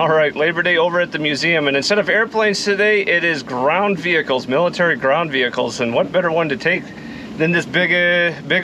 All right, Labor Day over at the museum, and instead of airplanes today, it is ground vehicles, military ground vehicles. And what better one to take than this big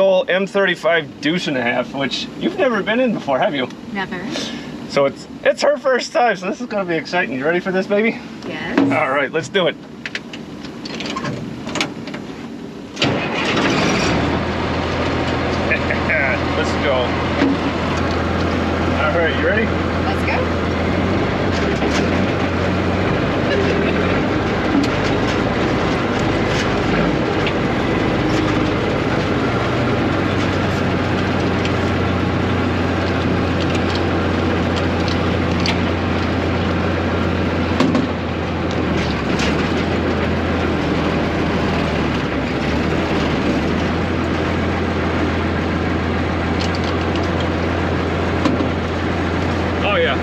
old M35 Deuce and a half, which you've never been in before, have you? Never. So it's her first time, so this is going to be exciting. You ready for this, baby? Yes. All right, let's do it. Let's go. All right, you ready? Let's go.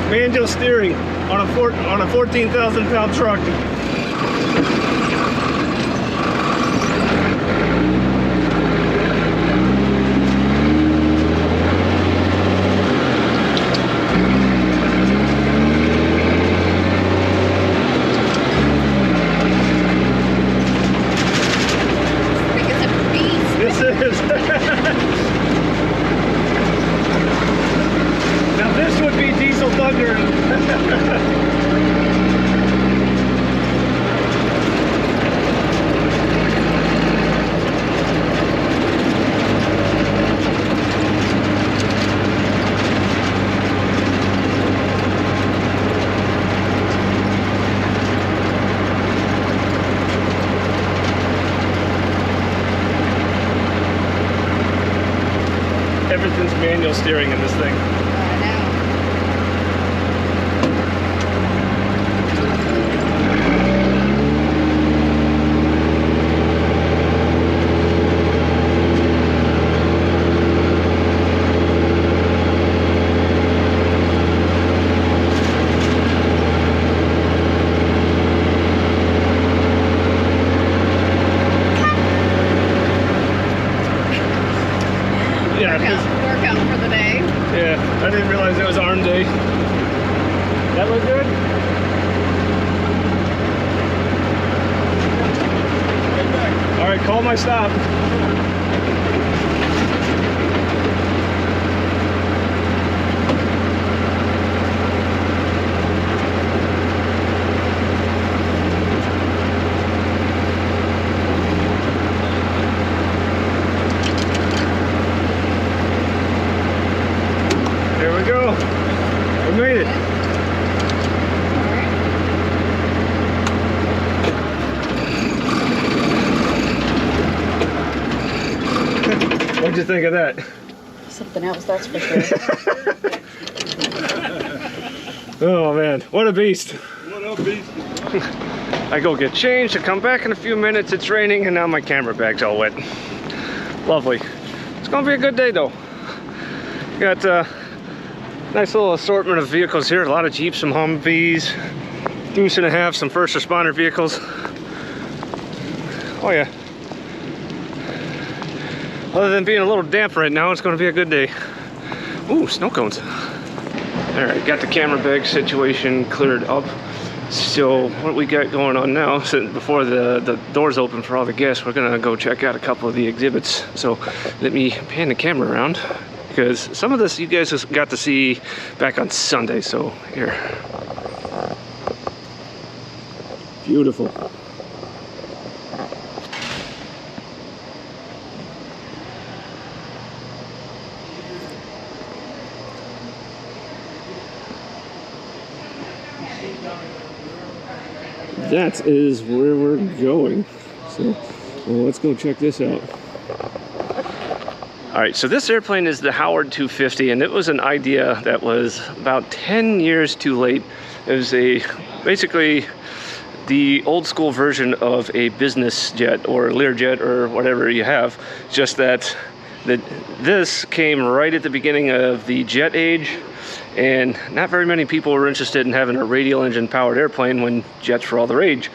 Manual steering on a 14,000-pound truck. This is. Now this would be diesel thunder. Everything's manual steering in this thing. I know. Workout for the day. Yeah, I didn't realize it was arm day. That look good? All right, call my stop. We made it. What'd you think of that? Something else, that's for sure. Oh man, what a beast. What up, beast? I go get changed, I come back in a few minutes, it's raining, and now my camera bag's all wet. Lovely. It's gonna be a good day though. Got nice little assortment of vehicles here. A lot of Jeeps, some Humvees, Deuce and a half, some first responder vehicles. Oh yeah. Other than being a little damp right now, it's going to be a good day. Ooh, snow cones. All right, got the camera bag situation cleared up. So what we got going on now, so before the doors open for all the guests, we're gonna go check out a couple of the exhibits. So let me pan the camera around, because some of this you guys just got to see back on Sunday. So here. Beautiful. That is where we're going. So well, let's go check this out. All right, so this airplane is the Howard 250, and it was an idea that was about 10 years too late. It was basically the old school version of a business jet or Learjet or whatever you have, just that this came right at the beginning of the jet age, and not very many people were interested in having a radial engine powered airplane when jets were all the rage.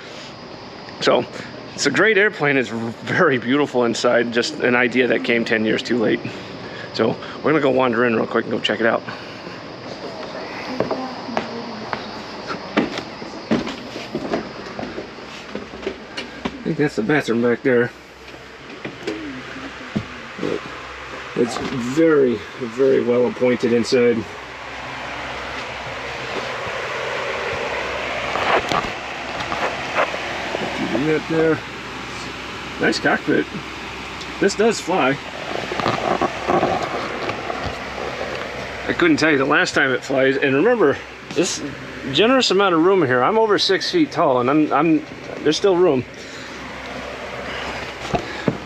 So it's a great airplane. It's very beautiful inside, just an idea that came 10 years too late. So we're gonna go wander in real quick and go check it out. think that's the bathroom back there. But it's very, very well appointed inside. Keeping that there. Nice cockpit. This does fly. I couldn't tell you the last time it flies. And remember, this generous amount of room here. I'm over 6 feet tall, and there's still room.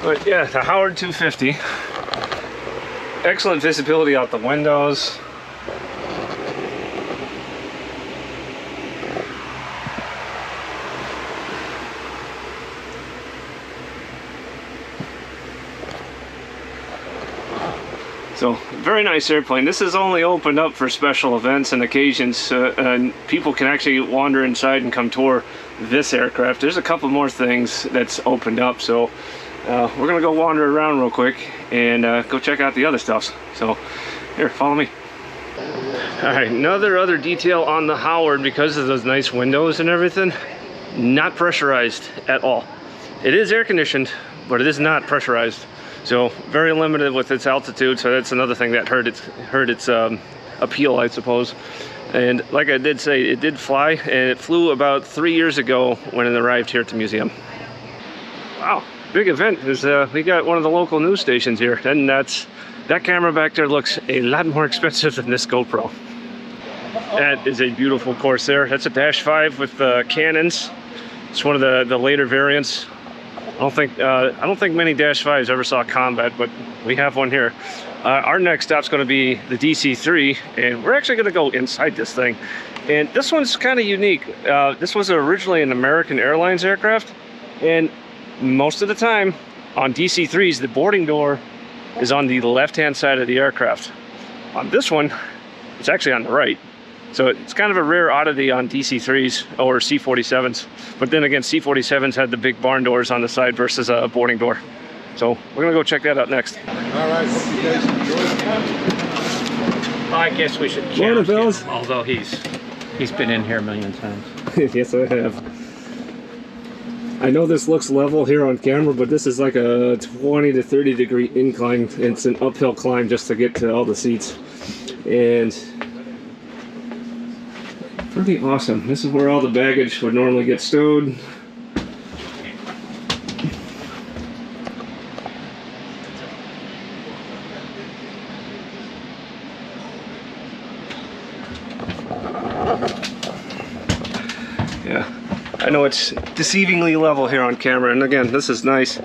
But yeah, the Howard 250. Excellent visibility out the windows. So, very nice airplane. This is only opened up for special events and occasions, and people can actually wander inside and come tour this aircraft. There's a couple more things that's opened up, so we're gonna go wander around real quick and go check out the other stuff. So, here, follow me. All right, other detail on the Howard, because of those nice windows and everything, not pressurized at all. It is air conditioned, but it is not pressurized. So very limited with its altitude, so that's another thing that hurt its appeal, I suppose. And like I did say, it did fly, and it flew about 3 years ago when it arrived here at the museum. Wow, big event. We got one of the local news stations here, and that camera back there looks a lot more expensive than this GoPro. That is a beautiful Corsair. That's a Dash 5 with cannons. It's one of the later variants. I don't think many Dash 5s ever saw combat, but we have one here. Our next stop's going to be the DC-3, and we're actually going to go inside this thing. And this one's kind of unique. This was originally an American Airlines aircraft, and most of the time on DC-3s, the boarding door is on the left-hand side of the aircraft. On this one, it's actually on the right. So it's kind of a rare oddity on DC-3s or C-47s. But then again, C-47s had the big barn doors on the side versus a boarding door. So we're gonna go check that out next. All right, hope you guys enjoy. I guess we should Morning, challenge fellas. him, although he's been in here a million times. Yes, I have. I know this looks level here on camera, but this is like a 20 to 30 degree incline. It's an uphill climb just to get to all the seats. And pretty awesome. This is where all the baggage would normally get stowed. Yeah, I know it's deceivingly level here on camera, and again, this is nice.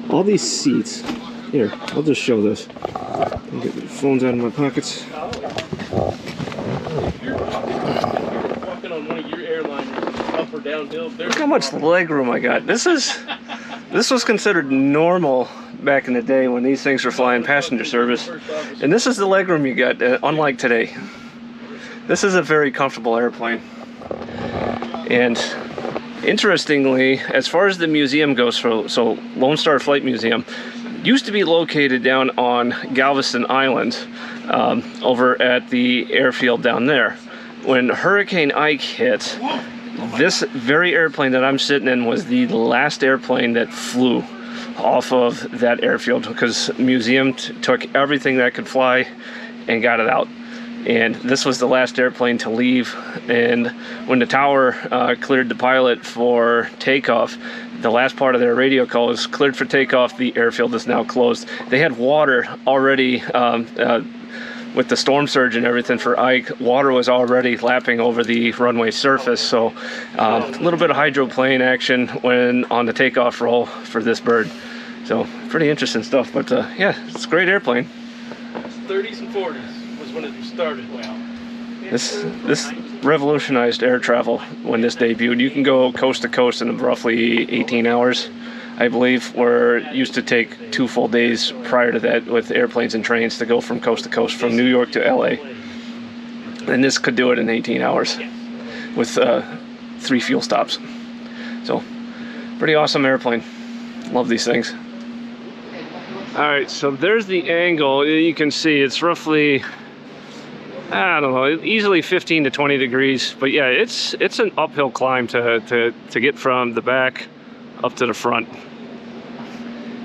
All these seats, here, I'll just show this. I'll get the phones out of my pockets. Look how much leg room I got. This was considered normal back in the day when these things were flying passenger service. And this is the leg room you got, unlike today. This is a very comfortable airplane. And interestingly, as far as the museum goes, so Lone Star Flight Museum used to be located down on Galveston Island, over at the airfield down there. When Hurricane Ike hit, this very airplane that I'm sitting in was the last airplane that flew off of that airfield, because the museum took everything that could fly and got it out. And this was the last airplane to leave. And when the tower cleared the pilot for takeoff, the last part of their radio call was cleared for takeoff, the airfield is now closed. They had water already, with the storm surge and everything for Ike, water was already lapping over the runway surface. So a little bit of hydroplane action when on the takeoff roll for this bird. So pretty interesting stuff, but yeah, it's a great airplane. 30s and 40s was when it started. Wow. This revolutionized air travel when this debuted. You can go coast to coast in roughly 18 hours, I believe, where it used to take 2 full days prior to that with airplanes and trains to go from coast to coast, from New York to LA. And this could do it in 18 hours with 3 fuel stops. So, pretty awesome airplane. Love these things. All right, so there's the angle. You can see it's roughly I don't know, easily 15 to 20 degrees. But yeah, it's an uphill climb to get from the back up to the front.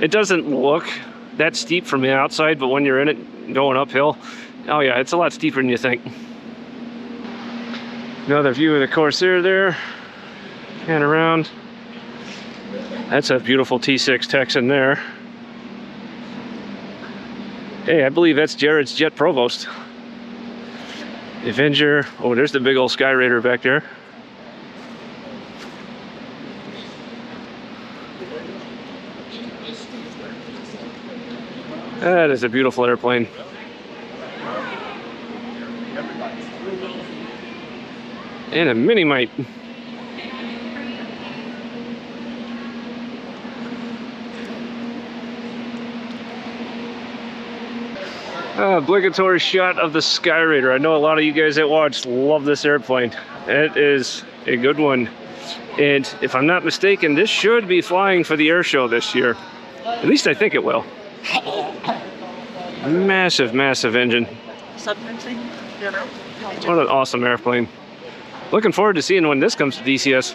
It doesn't look that steep from the outside, but when you're in it going uphill, oh yeah, it's a lot steeper than you think. Another view of the Corsair there, and around. That's a beautiful T6 Texan there. Hey, I believe that's Jared's Jet Provost. Avenger. Oh, there's the big old Sky Raider back there. That is a beautiful airplane. And a mini mite. Obligatory shot of the Sky Raider. I know a lot of you guys that watch love this airplane. It is a good one. And if I'm not mistaken, this should be flying for the air show this year. At least I think it will. Massive, massive engine. What an awesome airplane. Looking forward to seeing when this comes to DCS.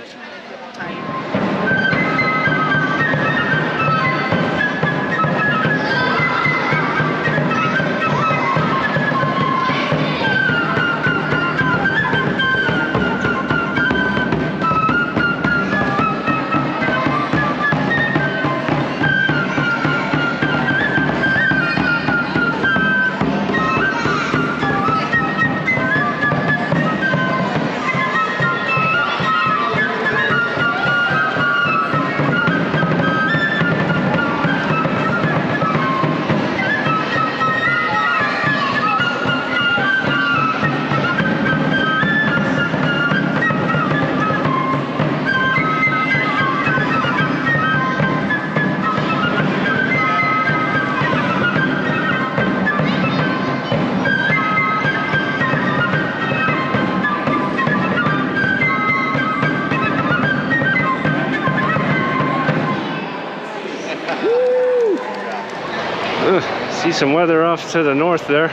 See some weather off to the north there.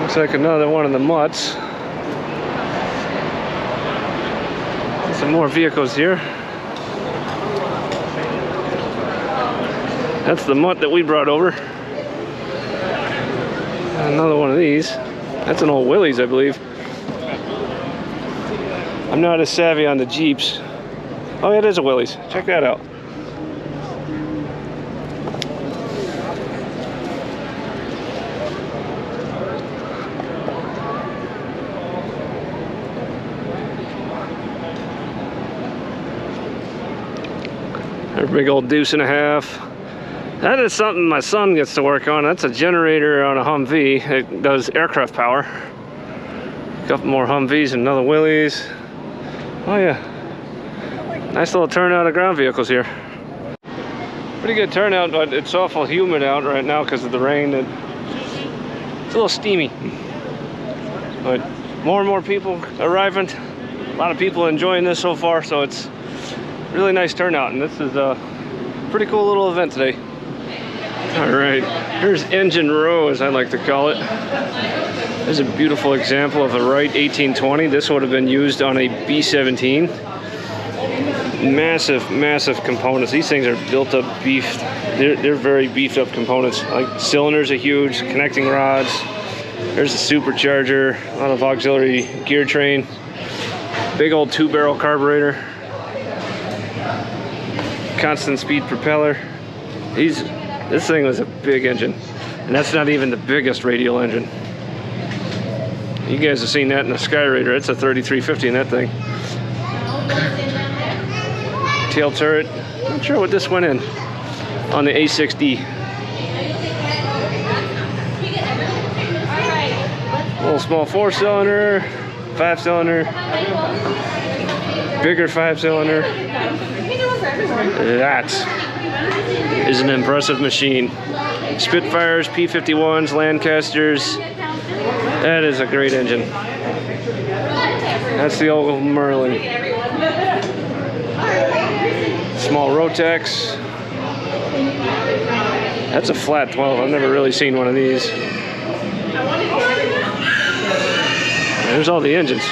Looks like another one of the Mutts. Some more vehicles here. That's the Mutt that we brought over. Another one of these. That's an old Willys, I believe. I'm not as savvy on the Jeeps. Oh, yeah, it is a Willys. Check that out. There's a big old Deuce and a half. That is something my son gets to work on. That's a generator on a Humvee. It does aircraft power. A couple more Humvees and another Willys. Oh yeah. Nice little turnout of ground vehicles here. Pretty good turnout, but it's awful humid out right now because of the rain. It's a little steamy. But more and more people arriving. A lot of people enjoying this so far, so it's really nice turnout, and this is a pretty cool little event today. All right, here's Engine Row, as I like to call it. There's a beautiful example of a Wright 1820. This would have been used on a B-17. Massive, massive components. These things are built up beefed. They're very beefed up components. Like cylinders are huge, connecting rods. There's a supercharger, a lot of auxiliary gear train. Big old 2-barrel carburetor. Constant speed propeller. This thing was a big engine, and that's not even the biggest radial engine. You guys have seen that in the Sky Raider. It's a 3350 in that thing. Tail turret. Not sure what this went in on the A6D. Little small 4-cylinder, 5-cylinder, bigger 5-cylinder. That is an impressive machine. Spitfires, P-51s, Lancasters. That is a great engine. That's the old Merlin. Small Rotex. That's a flat 12. I've never really seen one of these. There's all the engines.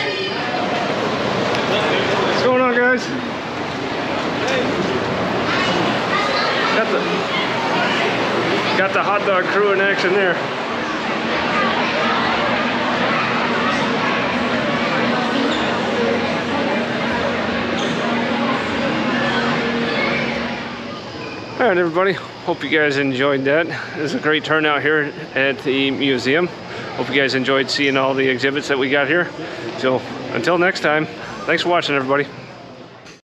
What's going on, guys? Got the hot dog crew in action there. All right, everybody. Hope you guys enjoyed that. It was a great turnout here at the museum. Hope you guys enjoyed seeing all the exhibits that we got here. So until next time, thanks for watching, everybody.